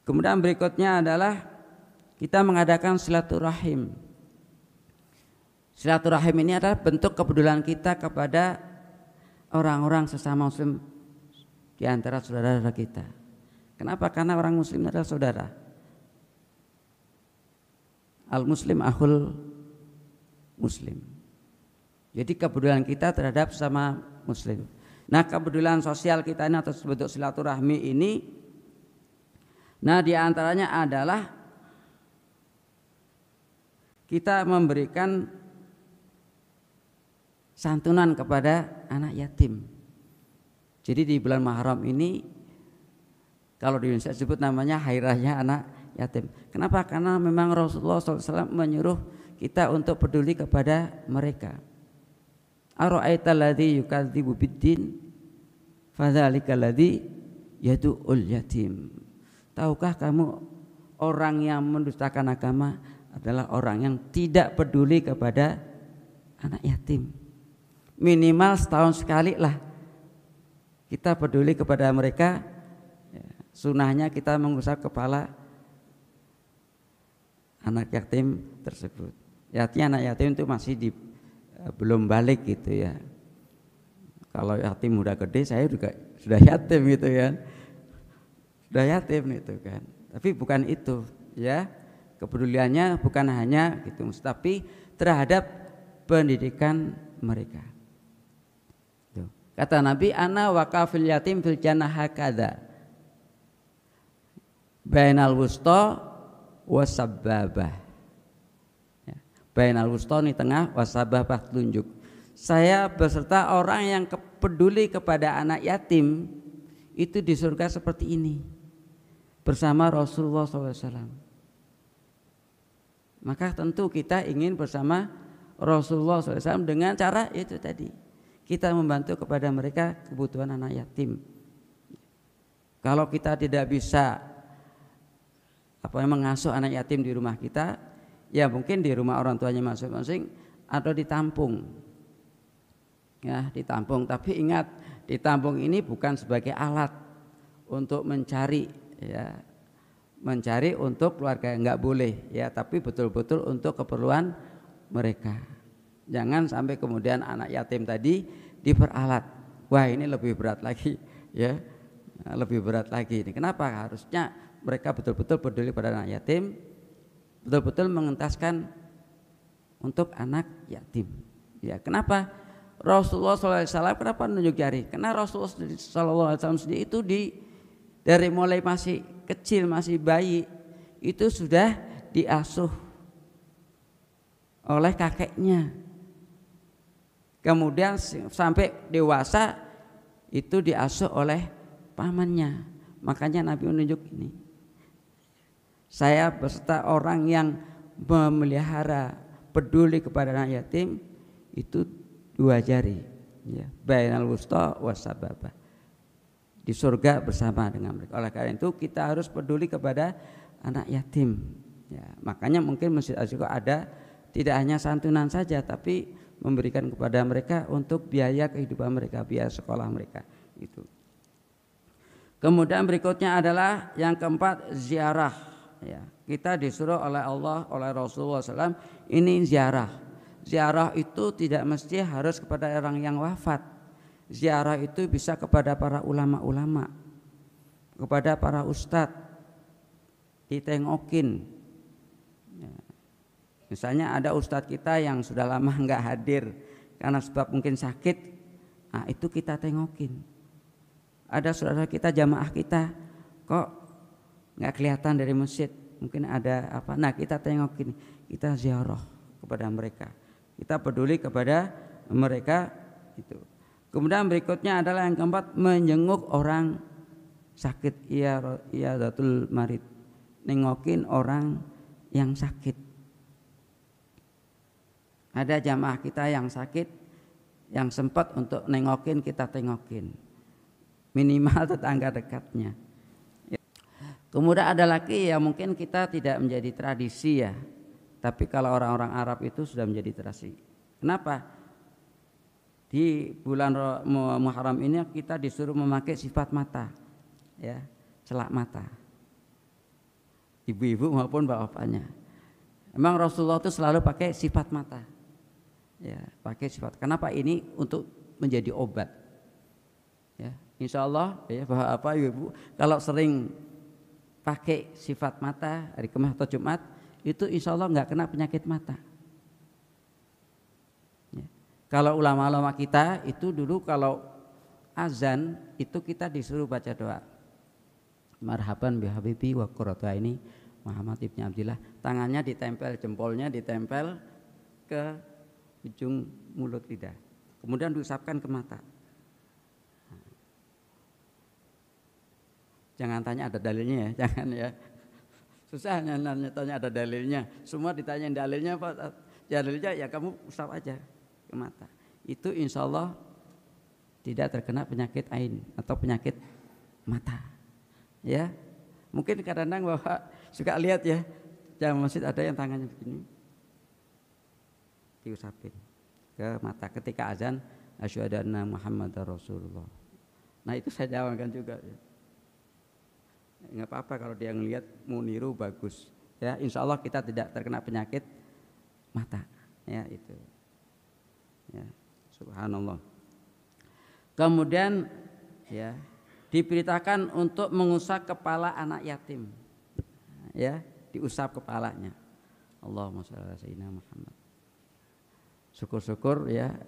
Kemudian berikutnya adalah kita mengadakan silaturahim. Silaturahim ini adalah bentuk kepedulian kita kepada orang-orang sesama muslim di antara saudara-saudara kita. Kenapa? Karena orang muslim adalah saudara. Al-muslim akhul muslim. Jadi kepedulian kita terhadap sesama muslim. Nah, kepedulian sosial kita ini atau bentuk silaturahmi ini, nah di antaranya adalah kita memberikan santunan kepada anak yatim. Jadi di bulan Muharram ini, kalau di Indonesia disebut namanya Hari Raya Anak Yatim. Kenapa? Karena memang Rasulullah SAW menyuruh kita untuk peduli kepada mereka. Ara'aita alladzi yukadzibu biddin fadzalika alladzi yad'ul yatim. Tahukah kamu orang yang mendustakan agama adalah orang yang tidak peduli kepada anak yatim. Minimal setahun sekali lah kita peduli kepada mereka. Sunnahnya kita mengusap kepala anak yatim tersebut. Artinya anak yatim itu masih belum balik gitu ya. Kalau yatim udah gede, saya juga sudah yatim gitu kan. Sudah yatim itu kan. Tapi bukan itu ya. Kepeduliannya bukan hanya gitu, tapi terhadap pendidikan mereka. Tuh. Kata Nabi, ana waqafil yatim fil jannah hakadha. Bainal wusta wasababah. Ya. Bainal wusta di tengah, wasababah telunjuk. Saya beserta orang yang peduli kepada anak yatim itu di surga seperti ini bersama Rasulullah SAW. Maka tentu kita ingin bersama Rasulullah SAW dengan cara itu tadi, kita membantu kepada mereka kebutuhan anak yatim. Kalau kita tidak bisa mengasuh anak yatim di rumah kita, ya mungkin di rumah orang tuanya masing-masing atau ditampung. Ya, ditampung. Tapi ingat, ditampung ini bukan sebagai alat untuk mencari, ya, mencari untuk keluarga, enggak boleh ya, tapi betul-betul untuk keperluan mereka. Jangan sampai kemudian anak yatim tadi diperalat. Wah, ini lebih berat lagi ya. Lebih berat lagi ini. Kenapa? Harusnya mereka betul-betul peduli pada anak yatim, betul-betul mengentaskan untuk anak yatim. Ya, kenapa? Rasulullah SAW kenapa menunjuk jari? Karena Rasulullah SAW sendiri itu dari mulai masih kecil, masih bayi, itu sudah diasuh oleh kakeknya. Kemudian sampai dewasa itu diasuh oleh pamannya. Makanya Nabi menunjuk ini. Saya beserta orang yang memelihara, peduli kepada anak yatim itu 2 jari. Ya, bainal wusta wasababah. Di surga bersama dengan mereka. Oleh karena itu kita harus peduli kepada anak yatim. Ya, makanya mungkin Masjid Al-Istiqomah ada tidak hanya santunan saja, tapi memberikan kepada mereka untuk biaya kehidupan mereka, biaya sekolah mereka. Itu. Kemudian berikutnya adalah yang keempat, ziarah. Ya, kita disuruh oleh Allah, oleh Rasulullah SAW ini ziarah. Ziarah itu tidak mesti harus kepada orang yang wafat. Ziarah itu bisa kepada para ulama-ulama, kepada para ustadz, ditengokin. Ya. Misalnya ada ustadz kita yang sudah lama enggak hadir karena sebab mungkin sakit, nah itu kita tengokin. Ada saudara kita, jamaah kita, kok enggak kelihatan dari masjid, mungkin ada apa? Nah kita tengokin, kita ziarah kepada mereka, kita peduli kepada mereka itu. Kemudian berikutnya adalah yang keempat, menjenguk orang sakit, iyadatul marid, nengokin orang yang sakit. Ada jamaah kita yang sakit, yang sempat untuk nengokin, kita tengokin, minimal tetangga dekatnya. Kemudian ada lagi ya, mungkin kita tidak menjadi tradisi ya, tapi kalau orang-orang Arab itu sudah menjadi tradisi. Kenapa? Di bulan Muharram ini kita disuruh memakai sifat mata, ya, celak mata. ibu-ibu maupun bapak-bapaknya. Memang Rasulullah itu selalu pakai sifat mata. Ya, pakai sifat. Kenapa? Ini untuk menjadi obat. Ya, insya Allah ya bapak ibu kalau sering pakai sifat mata hari Kamis atau Jumat itu insya Allah nggak kena penyakit mata. Ya. Kalau ulama-ulama kita itu dulu kalau azan itu kita disuruh baca doa. Marhaban bi habibi wa qurratu aini Muhammad ibni Abdillah. Tangannya ditempel, jempolnya ditempel ke ujung mulut lidah. Kemudian diusapkan ke mata. Jangan tanya ada dalilnya ya, jangan ya. Susah tanya ada dalilnya. Semua ditanya dalilnya apa? Dalilnya ya kamu usap aja ke mata. Itu insya Allah tidak terkena penyakit ain atau penyakit mata. Ya, mungkin kadang-kadang Bapak suka lihat ya, jamaah masjid ada yang tangannya begini, diusapin ke mata ketika azan asyhadu anna Muhammadar Rasulullah. Nah itu saya jawabankan juga. Ya. Nggak apa-apa kalau dia ngelihat mau niru bagus ya, insya Allah kita tidak terkena penyakit mata ya itu ya, subhanallah. Kemudian ya diperintahkan untuk mengusap kepala anak yatim ya, diusap kepalanya. Allahumma shalli ala sayyidina Muhammad. Syukur-syukur ya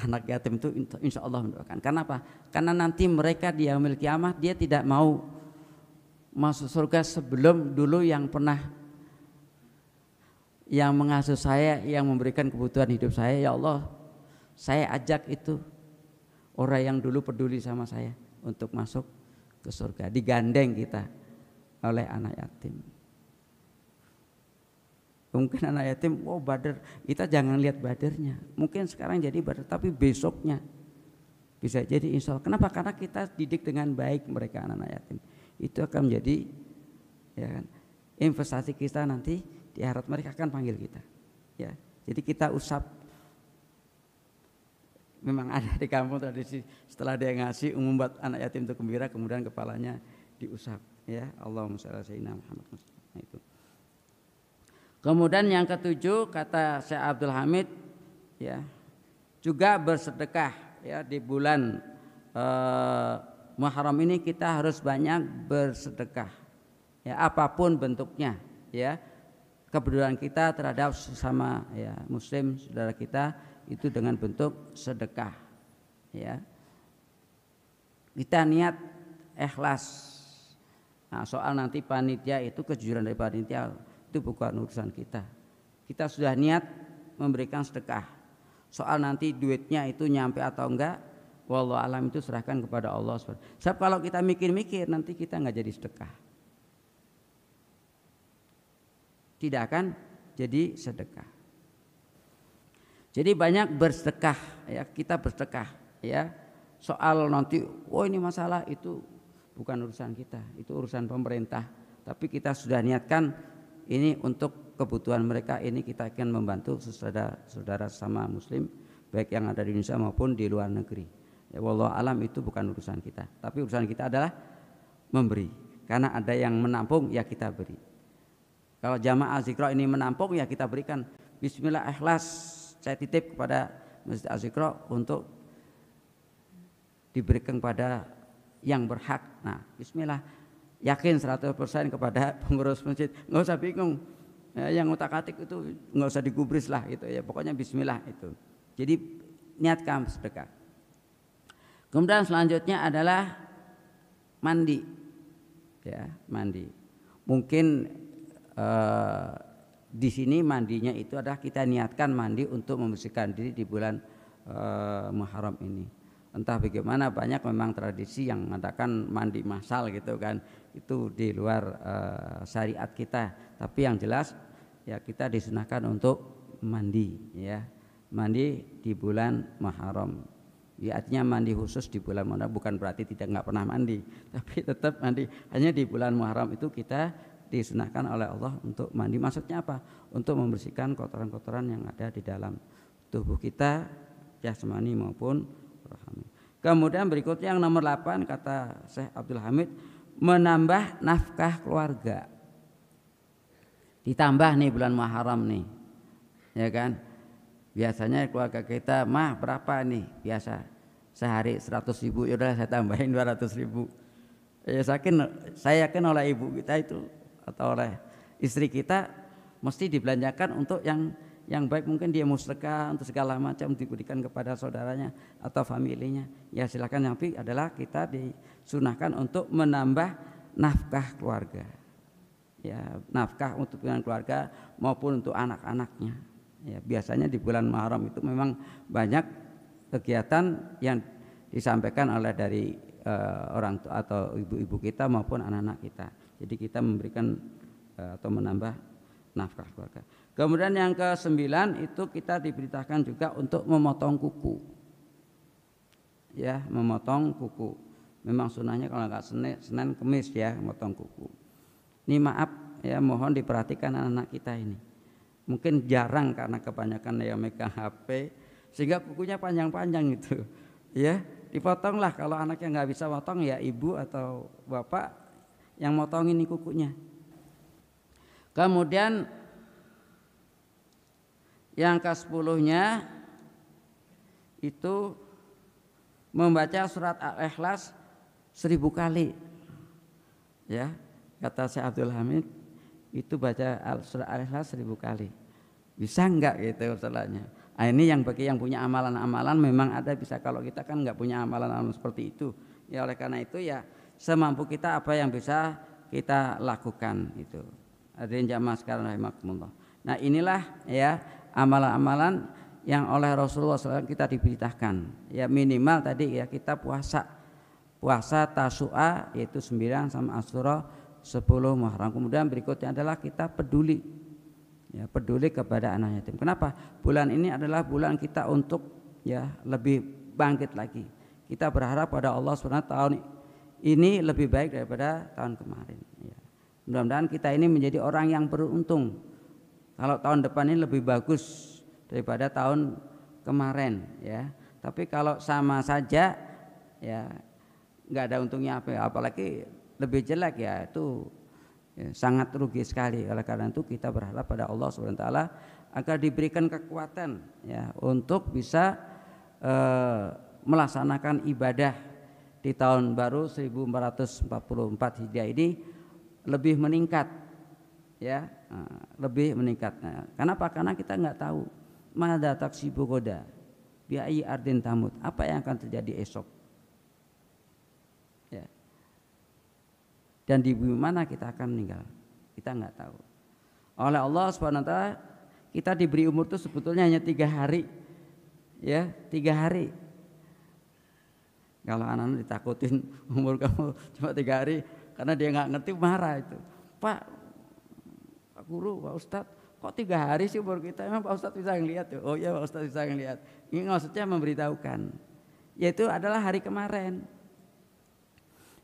anak yatim itu insya Allah mendoakan. Kenapa? Karena nanti mereka di yaumil kiamah dia tidak mau masuk surga sebelum dulu yang pernah yang mengasuh saya, yang memberikan kebutuhan hidup saya. Ya Allah, saya ajak itu orang yang dulu peduli sama saya untuk masuk ke surga. Digandeng kita oleh anak yatim. Mungkin anak yatim, oh badar, kita jangan lihat badarnya. Mungkin sekarang jadi badar, tapi besoknya bisa jadi insya Allah. Kenapa? Karena kita didik dengan baik mereka anak yatim. Itu akan menjadi ya kan, investasi kita nanti di akhirat, mereka akan panggil kita ya. Jadi kita usap, memang ada di kampung tradisi setelah dia ngasih umum buat anak yatim itu gembira, kemudian kepalanya diusap ya. Allahumma shalli ala sayyidina Muhammad. Nah, itu. Kemudian yang ketujuh kata Syekh Abdul Hamid ya, juga bersedekah ya di bulan Muharram ini kita harus banyak bersedekah ya, apapun bentuknya ya, kepedulian kita terhadap sesama ya muslim saudara kita itu dengan bentuk sedekah ya, kita niat ikhlas. Nah, soal nanti panitia itu kejujuran dari panitia itu bukan urusan kita, kita sudah niat memberikan sedekah. Soal nanti duitnya itu nyampe atau enggak, wallahu alam, itu serahkan kepada Allah. Sebab kalau kita mikir-mikir nanti kita nggak jadi sedekah, tidak akan jadi sedekah. Jadi banyak bersedekah ya, kita bersedekah ya. Soal nanti oh ini masalah, itu bukan urusan kita, itu urusan pemerintah. Tapi kita sudah niatkan ini untuk kebutuhan mereka, ini kita akan membantu saudara sama muslim baik yang ada di Indonesia maupun di luar negeri. Ya, wallahu alam, itu bukan urusan kita. Tapi urusan kita adalah memberi. Karena ada yang menampung ya kita beri. Kalau jamaah Azikra ini menampung ya kita berikan. Bismillah, ikhlas saya titip kepada Masjid Azikra untuk diberikan kepada yang berhak. Nah, bismillah, yakin 100% kepada pengurus masjid. Enggak usah bingung. Ya, yang utak-atik itu enggak usah digubris lah gitu ya. Pokoknya bismillah itu. Jadi niatkan sedekah. Kemudian selanjutnya adalah mandi, ya mandi. Mungkin di sini mandinya itu adalah kita niatkan mandi untuk membersihkan diri di bulan Muharram ini. Entah bagaimana, banyak memang tradisi yang mengatakan mandi massal gitu kan, itu di luar syariat kita. Tapi yang jelas ya kita disunahkan untuk mandi, ya mandi di bulan Muharram. Ya, artinya mandi khusus di bulan Muharram, bukan berarti nggak pernah mandi, tapi tetap mandi. Hanya di bulan Muharram itu kita disunahkan oleh Allah untuk mandi. Maksudnya apa? Untuk membersihkan kotoran-kotoran yang ada di dalam tubuh kita, jasmani maupun rohani. Kemudian berikutnya yang nomor 8 kata Syekh Abdul Hamid, menambah nafkah keluarga. Ditambah nih bulan Muharram nih, ya kan? Biasanya keluarga kita, mah berapa nih? Biasa sehari 100.000, ya udah saya tambahin 200.000. Ya saya yakin oleh ibu kita itu atau oleh istri kita mesti dibelanjakan untuk yang baik, mungkin dia musrekah untuk segala macam diberikan kepada saudaranya atau familinya. Ya silakan, tapi adalah kita disunahkan untuk menambah nafkah keluarga. Ya, nafkah untuk keluarga maupun untuk anak-anaknya. Ya, biasanya di bulan Muharram itu memang banyak kegiatan yang disampaikan oleh dari orang tua atau ibu-ibu kita maupun anak-anak kita. Jadi kita memberikan atau menambah nafkah keluarga. Kemudian yang ke-9 itu kita diberitakan juga untuk memotong kuku. Ya, memotong kuku. Memang sunahnya kalau nggak Senin Kemis ya, memotong kuku. Ini maaf ya, mohon diperhatikan anak-anak kita ini. Mungkin jarang karena kebanyakan yang megang HP sehingga kukunya panjang-panjang gitu. Ya, dipotonglah. Kalau anak yang nggak bisa potong ya ibu atau bapak yang motongin ini kukunya. Kemudian yang ke-10-nya itu membaca surat Al-Ikhlas 1000 kali. Ya. Kata Syekh Abdul Hamid itu baca surat Al-Ikhlas 1000 kali. Bisa enggak gitu masalahnya. Nah, ini yang bagi yang punya amalan-amalan memang ada bisa, kalau kita kan enggak punya amalan-amalan seperti itu. Ya oleh karena itu ya semampu kita apa yang bisa kita lakukan itu. Hadirin jamaah sekalian rahimakumullah. Nah, inilah ya amalan-amalan yang oleh Rasulullah SAW kita diberitakan. Ya minimal tadi ya kita puasa Tasu'a yaitu 9 sama Asyura 10 Muharram. Kemudian berikutnya adalah kita peduli, ya peduli kepada anak yatim. Kenapa? Bulan ini adalah bulan kita untuk ya lebih bangkit lagi. Kita berharap pada Allah SWT tahun ini lebih baik daripada tahun kemarin. Ya. Mudah-mudahan kita ini menjadi orang yang beruntung. Kalau tahun depan ini lebih bagus daripada tahun kemarin, ya. Tapi kalau sama saja, ya nggak ada untungnya apa. Apalagi lebih jelek ya itu ya, sangat rugi sekali. Oleh karena itu kita berharap pada Allah SWT agar diberikan kekuatan ya untuk bisa melaksanakan ibadah di tahun baru 1444 Hijriah ini lebih meningkat ya, lebih meningkat. Kenapa? Karena kita nggak tahu mada taksibu goda bi'ai ardin tamut, apa yang akan terjadi esok. Dan di bumi mana kita akan meninggal, kita nggak tahu. Oleh Allah SWT kita diberi umur itu sebetulnya hanya 3 hari, ya 3 hari. Kalau anak-anak ditakutin umur kamu cuma 3 hari, karena dia nggak ngerti marah itu. Pak Guru, Pak Ustadz, kok 3 hari sih umur kita? Emang Pak Ustadz bisa ngelihat tuh? Oh iya Pak Ustadz bisa ngelihat. Ini maksudnya memberitahukan, yaitu adalah hari kemarin.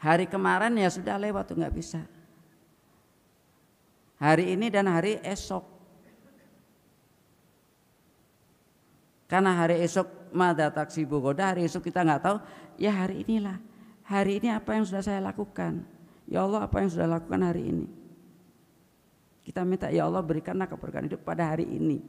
Hari kemarin ya sudah lewat, nggak bisa. Hari ini dan hari esok. Karena hari esok mada taksibu goda, hari esok kita nggak tahu. Ya hari inilah. Hari ini apa yang sudah saya lakukan? Ya Allah, apa yang sudah lakukan hari ini? Kita minta ya Allah berikanlah keberkahan hidup pada hari ini.